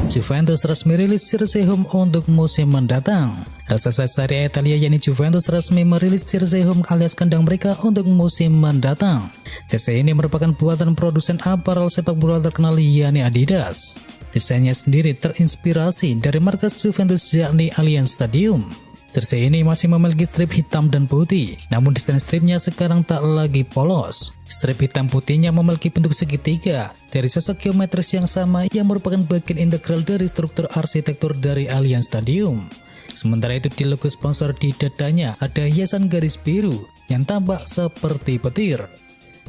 Juventus resmi rilis jersey home untuk musim mendatang. Raksasa Serie A Italia yakni Juventus resmi merilis jersey home alias kandang mereka untuk musim mendatang. Jersey ini merupakan buatan produsen aparel sepak bola terkenal yakni Adidas. Desainnya sendiri terinspirasi dari markas Juventus yakni Allianz Stadium. Jersey ini masih memiliki strip hitam dan putih, namun desain stripnya sekarang tak lagi polos. Strip hitam putihnya memiliki bentuk segitiga dari sosok geometris yang sama yang merupakan bagian integral dari struktur arsitektur dari Allianz Stadium. Sementara itu di logo sponsor di dadanya ada hiasan garis biru yang tampak seperti petir.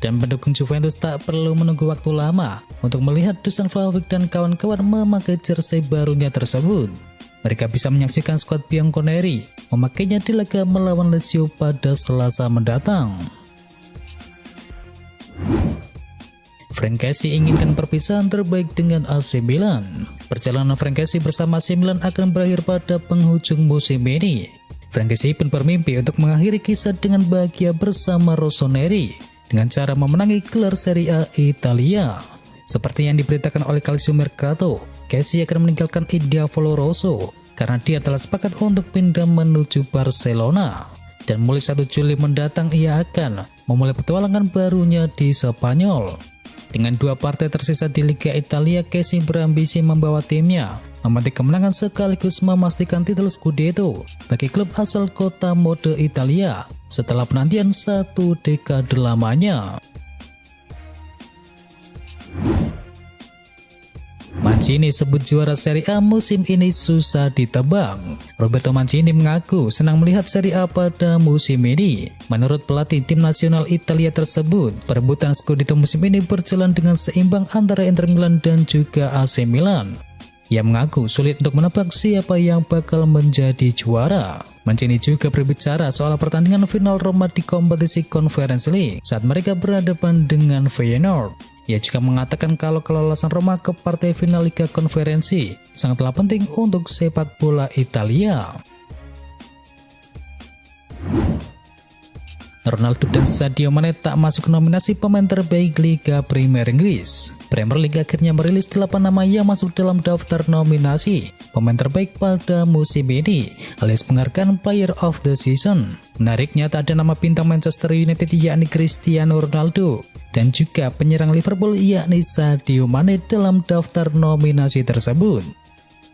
Dan pendukung Juventus tak perlu menunggu waktu lama untuk melihat Dusan Vlahovic dan kawan-kawan memakai jersey barunya tersebut. Mereka bisa menyaksikan skuad Bianconeri memakainya di laga melawan Lazio pada Selasa mendatang. Frank Kessie inginkan perpisahan terbaik dengan AC Milan. Perjalanan Frank Kessie bersama AC Milan akan berakhir pada penghujung musim ini. Frank Kessie pun bermimpi untuk mengakhiri kisah dengan bahagia bersama Rossoneri dengan cara memenangi gelar Serie A Italia. Seperti yang diberitakan oleh Calcio Mercato, Kessie akan meninggalkan Il Diavolo Rosso karena dia telah sepakat untuk pindah menuju Barcelona. Dan mulai 1 Juli mendatang ia akan memulai petualangan barunya di Spanyol. Dengan 2 partai tersisa di Liga Italia, Kessie berambisi membawa timnya memetik kemenangan sekaligus memastikan titel Scudetto bagi klub asal kota mode Italia setelah penantian 1 dekade lamanya. Mancini sebut juara Serie A musim ini susah ditebak. Roberto Mancini mengaku senang melihat Serie A pada musim ini. Menurut pelatih tim nasional Italia tersebut, perebutan Scudetto musim ini berjalan dengan seimbang antara Inter Milan dan juga AC Milan. Ia mengaku sulit untuk menebak siapa yang bakal menjadi juara. Mancini juga berbicara soal pertandingan final Roma di kompetisi Conference League saat mereka berhadapan dengan Feyenoord. Ia juga mengatakan kalau kelolosan Roma ke partai final Liga Konferensi sangatlah penting untuk sepak bola Italia. Ronaldo dan Sadio Mane tak masuk nominasi pemain terbaik Liga Premier Inggris. Premier League akhirnya merilis 8 nama yang masuk dalam daftar nominasi pemain terbaik pada musim ini alias penghargaan Player of the Season. Menariknya tak ada nama bintang Manchester United yakni Cristiano Ronaldo dan juga penyerang Liverpool yakni Sadio Mane dalam daftar nominasi tersebut.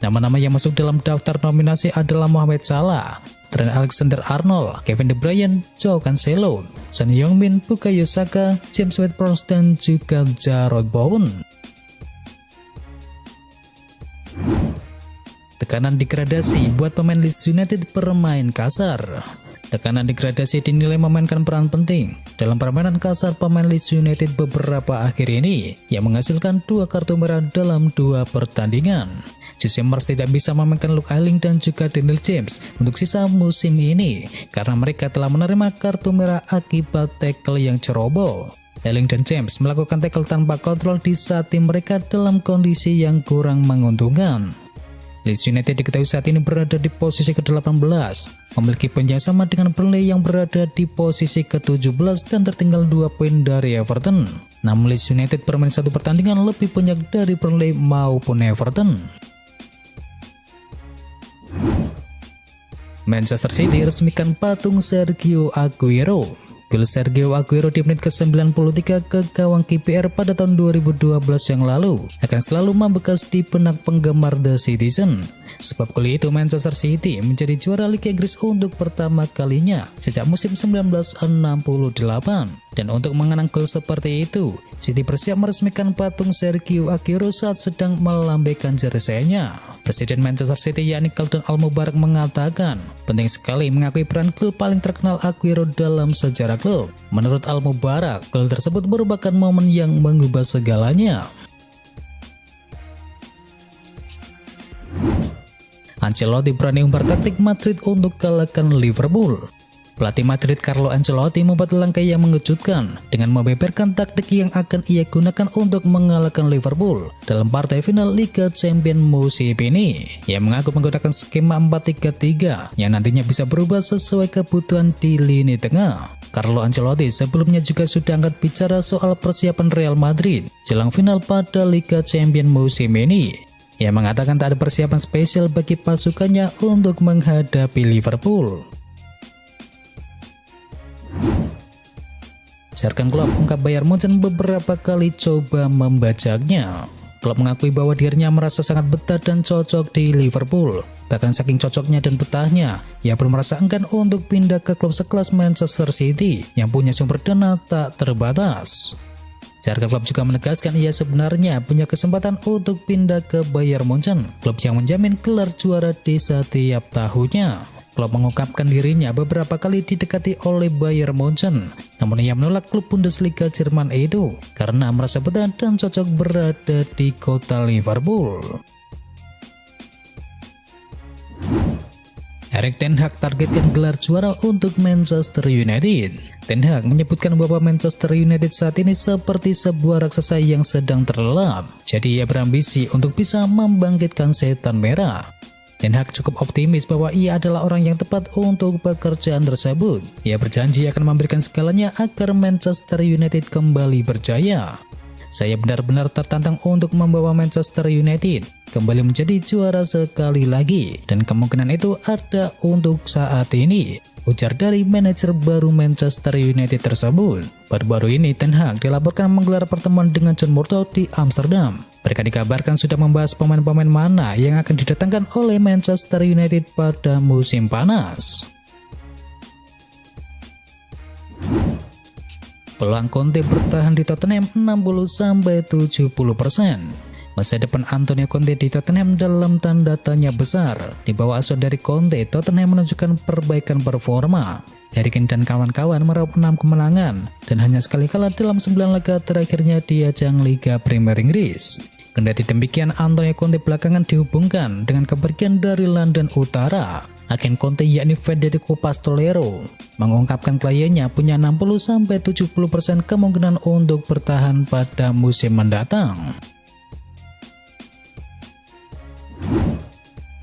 Nama-nama yang masuk dalam daftar nominasi adalah Mohamed Salah, Trent Alexander-Arnold, Kevin De Bruyne, Joao Cancelo, Son Heung-min, Bukayo Saka, James Ward-Prowse dan juga Jarrod Bowen. Tekanan degradasi buat pemain Leeds United bermain kasar. Tekanan degradasi dinilai memainkan peran penting dalam permainan kasar pemain Leeds United beberapa akhir ini yang menghasilkan 2 kartu merah dalam 2 pertandingan. Jose Mars tidak bisa memainkan Luke Ayling dan juga Daniel James untuk sisa musim ini karena mereka telah menerima kartu merah akibat tackle yang ceroboh. Ayling dan James melakukan tackle tanpa kontrol di saat tim mereka dalam kondisi yang kurang menguntungkan. Leeds United diketahui saat ini berada di posisi ke-18, memiliki poin yang sama dengan Burnley yang berada di posisi ke-17 dan tertinggal 2 poin dari Everton. Namun Leeds United bermain 1 pertandingan lebih banyak dari Burnley maupun Everton. Manchester City resmikan patung Sergio Aguero. Gol Sergio Aguero di menit ke-93 ke gawang KPR pada tahun 2012 yang lalu akan selalu membekas di benak penggemar The Citizen. Sebab gol itu Manchester City menjadi juara Liga Inggris untuk pertama kalinya sejak musim 1968. Dan untuk mengenang gol seperti itu, City bersiap meresmikan patung Sergio Aguero saat sedang melambaikan jersey-nya. Presiden Manchester City yakni Khaldoon Al-Mubarak mengatakan, penting sekali mengakui peran gol paling terkenal Aguero dalam sejarah klub. Menurut Al-Mubarak, gol tersebut merupakan momen yang mengubah segalanya. Ancelotti berani umbar taktik Madrid untuk kalahkan Liverpool. Pelatih Madrid Carlo Ancelotti membuat langkah yang mengejutkan dengan membeberkan taktik yang akan ia gunakan untuk mengalahkan Liverpool dalam partai final Liga Champions musim ini. Ia mengaku menggunakan skema 4-3-3 yang nantinya bisa berubah sesuai kebutuhan di lini tengah. Carlo Ancelotti sebelumnya juga sudah angkat bicara soal persiapan Real Madrid jelang final pada Liga Champions musim ini. Ia mengatakan tak ada persiapan spesial bagi pasukannya untuk menghadapi Liverpool. Jurgen Klopp ungkap Bayern Munchen beberapa kali coba membajaknya. Klopp mengakui bahwa dirinya merasa sangat betah dan cocok di Liverpool. Bahkan saking cocoknya dan betahnya, ia pun merasa enggan untuk pindah ke klub sekelas Manchester City yang punya sumber dana tak terbatas. Jurgen Klopp juga menegaskan ia sebenarnya punya kesempatan untuk pindah ke Bayern Munchen, klub yang menjamin gelar juara di setiap tahunnya. Klopp mengungkapkan dirinya beberapa kali didekati oleh Bayern Munchen, namun ia menolak klub Bundesliga Jerman itu karena merasa betah dan cocok berada di kota Liverpool. Erik ten Hag targetkan gelar juara untuk Manchester United. Ten Hag menyebutkan bahwa Manchester United saat ini seperti sebuah raksasa yang sedang terlelap. Jadi ia berambisi untuk bisa membangkitkan setan merah. Ten Hag cukup optimis bahwa ia adalah orang yang tepat untuk pekerjaan tersebut. Ia berjanji akan memberikan segalanya agar Manchester United kembali berjaya. Saya benar-benar tertantang untuk membawa Manchester United kembali menjadi juara sekali lagi, dan kemungkinan itu ada untuk saat ini, ujar dari manajer baru Manchester United tersebut. Baru-baru ini Ten Hag dilaporkan menggelar pertemuan dengan John Murtough di Amsterdam. Mereka dikabarkan sudah membahas pemain-pemain mana yang akan didatangkan oleh Manchester United pada musim panas. Peluang Conte bertahan di Tottenham 60-70%. Masa depan Antonio Conte di Tottenham dalam tanda tanya besar. Di bawah asuhan dari Conte, Tottenham menunjukkan perbaikan performa. Harry Kane dan kawan-kawan meraup 6 kemenangan dan hanya sekali kalah dalam 9 laga terakhirnya di ajang Liga Premier Inggris. Kendati demikian, Antonio Conte belakangan dihubungkan dengan kepergian dari London Utara. Agen Conte yakni Federico Pastolero mengungkapkan kliennya punya 60-70% kemungkinan untuk bertahan pada musim mendatang.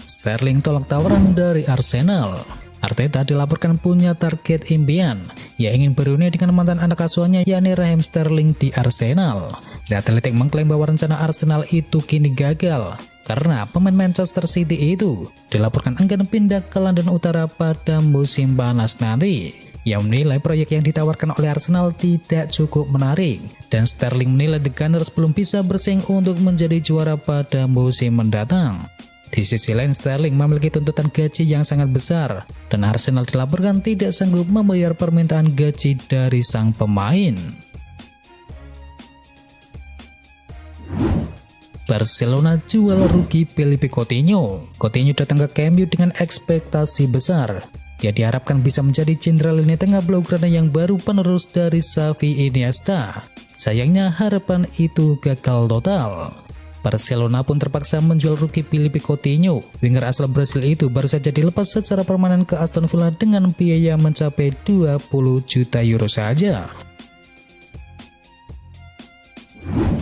Sterling tolak tawaran dari Arsenal. Arteta dilaporkan punya target impian. Ia ingin berunding dengan mantan anak asuhannya yakni Raheem Sterling di Arsenal. The Athletic mengklaim bahwa rencana Arsenal itu kini gagal karena pemain Manchester City itu dilaporkan enggan pindah ke London Utara pada musim panas nanti. Ia menilai proyek yang ditawarkan oleh Arsenal tidak cukup menarik, dan Sterling menilai The Gunners belum bisa bersaing untuk menjadi juara pada musim mendatang. Di sisi lain, Sterling memiliki tuntutan gaji yang sangat besar, dan Arsenal dilaporkan tidak sanggup membayar permintaan gaji dari sang pemain. Barcelona jual rugi Philippe Coutinho. Coutinho datang ke Camp Nou dengan ekspektasi besar. Dia diharapkan bisa menjadi jenderal lini tengah blaugrana yang baru penerus dari Xavi Iniesta. Sayangnya harapan itu gagal total. Barcelona pun terpaksa menjual rugi Philippe Coutinho. Winger asal Brasil itu baru saja dilepas secara permanen ke Aston Villa dengan biaya mencapai 20 juta euro saja.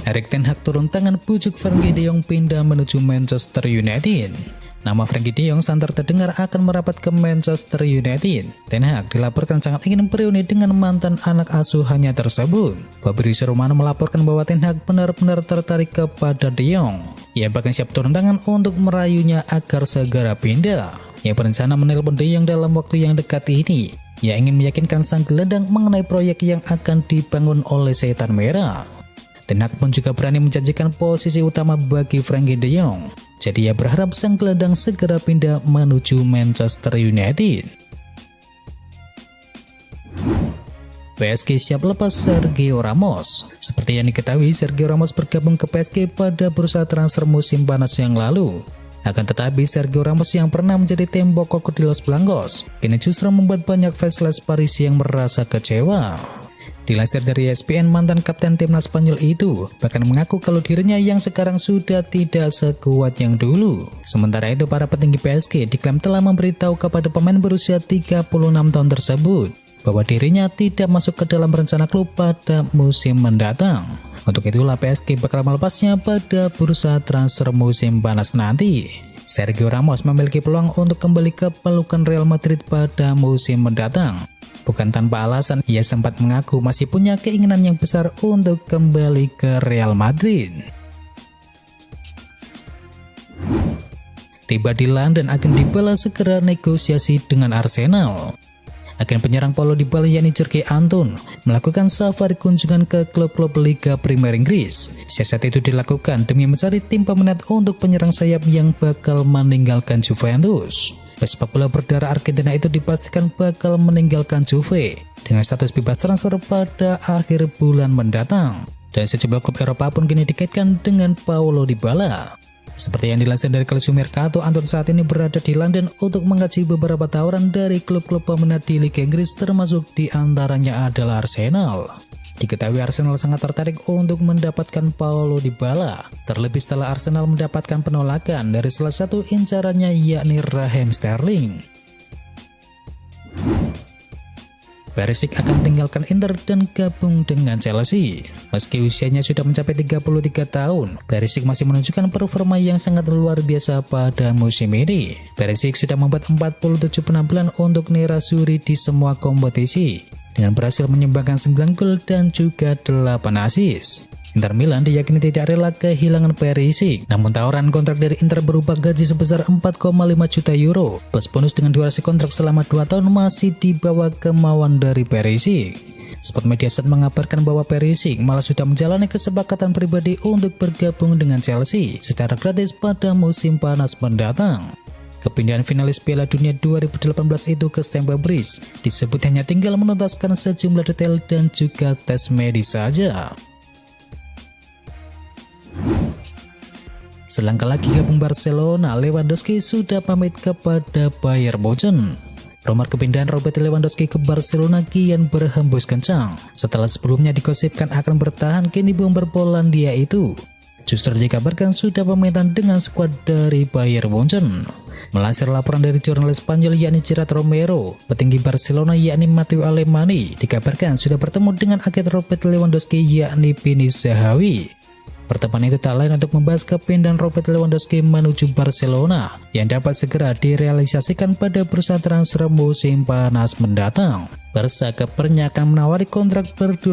Erik ten Hag turun tangan bujuk Frenkie de Jong pindah menuju Manchester United. Nama Frenkie de Jong santer terdengar akan merapat ke Manchester United. Ten Hag dilaporkan sangat ingin bereuni dengan mantan anak asuhannya tersebut. Fabrizio Romano melaporkan bahwa Ten Hag benar-benar tertarik kepada de Jong. Ia bahkan siap turun tangan untuk merayunya agar segera pindah. Ia berencana menelpon de Jong dalam waktu yang dekat ini. Ia ingin meyakinkan sang gelandang mengenai proyek yang akan dibangun oleh Setan Merah. Ten Hag pun juga berani menjanjikan posisi utama bagi Frenkie de Jong. Jadi ia berharap sang gelandang segera pindah menuju Manchester United. PSG siap lepas Sergio Ramos. Seperti yang diketahui, Sergio Ramos bergabung ke PSG pada bursa transfer musim panas yang lalu. Akan tetapi, Sergio Ramos yang pernah menjadi tembok kokoh di Los Blancos kini justru membuat banyak fans Les Paris yang merasa kecewa. Dilansir dari ESPN, mantan kapten timnas Spanyol itu bahkan mengaku kalau dirinya yang sekarang sudah tidak sekuat yang dulu. Sementara itu, para petinggi PSG diklaim telah memberitahu kepada pemain berusia 36 tahun tersebut bahwa dirinya tidak masuk ke dalam rencana klub pada musim mendatang. Untuk itulah PSG bakal melepasnya pada bursa transfer musim panas nanti. Sergio Ramos memiliki peluang untuk kembali ke pelukan Real Madrid pada musim mendatang. Bukan tanpa alasan, ia sempat mengaku masih punya keinginan yang besar untuk kembali ke Real Madrid. tiba di London, agen Dybala segera negosiasi dengan Arsenal. Agen penyerang Paulo Dybala yakni Jorge Anton melakukan safari kunjungan ke klub-klub Liga Primer Inggris. Siasat itu dilakukan demi mencari tim peminat untuk penyerang sayap yang bakal meninggalkan Juventus. Pesepak bola berdarah Argentina itu dipastikan bakal meninggalkan Juve dengan status bebas transfer pada akhir bulan mendatang. Dan sejumlah klub Eropa pun kini dikaitkan dengan Paulo Dybala. Seperti yang dilansir dari Calcio Mercato, Anton saat ini berada di London untuk mengkaji beberapa tawaran dari klub-klub peminat di Liga Inggris, termasuk diantaranya adalah Arsenal. Diketahui Arsenal sangat tertarik untuk mendapatkan Paulo Dybala, terlebih setelah Arsenal mendapatkan penolakan dari salah satu incarannya yakni Raheem Sterling. Perisic akan tinggalkan Inter dan gabung dengan Chelsea. Meski usianya sudah mencapai 33 tahun, Perisic masih menunjukkan performa yang sangat luar biasa pada musim ini. Perisic sudah membuat 47 penampilan untuk Nerazzurri di semua kompetisi, dengan berhasil menyumbangkan 9 gol dan juga 8 assist. Inter Milan diyakini tidak rela kehilangan Perisic, namun tawaran kontrak dari Inter berupa gaji sebesar 4,5 juta euro plus bonus dengan durasi kontrak selama 2 tahun masih di bawah kemauan dari Perisic. Sport Mediaset mengabarkan bahwa Perisic malah sudah menjalani kesepakatan pribadi untuk bergabung dengan Chelsea secara gratis pada musim panas mendatang. Kepindahan finalis Piala Dunia 2018 itu ke Stamford Bridge disebut hanya tinggal menuntaskan sejumlah detail dan juga tes medis saja. Selangkah lagi gabung Barcelona, Lewandowski sudah pamit kepada Bayern Munchen. Rumor kepindahan Robert Lewandowski ke Barcelona kian berhembus kencang. Setelah sebelumnya digosipkan akan bertahan, kini bomber Polandia itu justru dikabarkan sudah pamitan dengan skuad dari Bayern Munchen. Melansir laporan dari jurnalis Spanyol yakni Gerard Romero, petinggi Barcelona yakni Mateu Alemany dikabarkan sudah bertemu dengan agen Robert Lewandowski yakni Vini Zahawi. Pertemuan itu tak lain untuk membahas kepindahan Robert Lewandowski menuju Barcelona yang dapat segera direalisasikan pada bursa transfer musim panas mendatang. Barca kepernya akan menawari kontrak berdurasi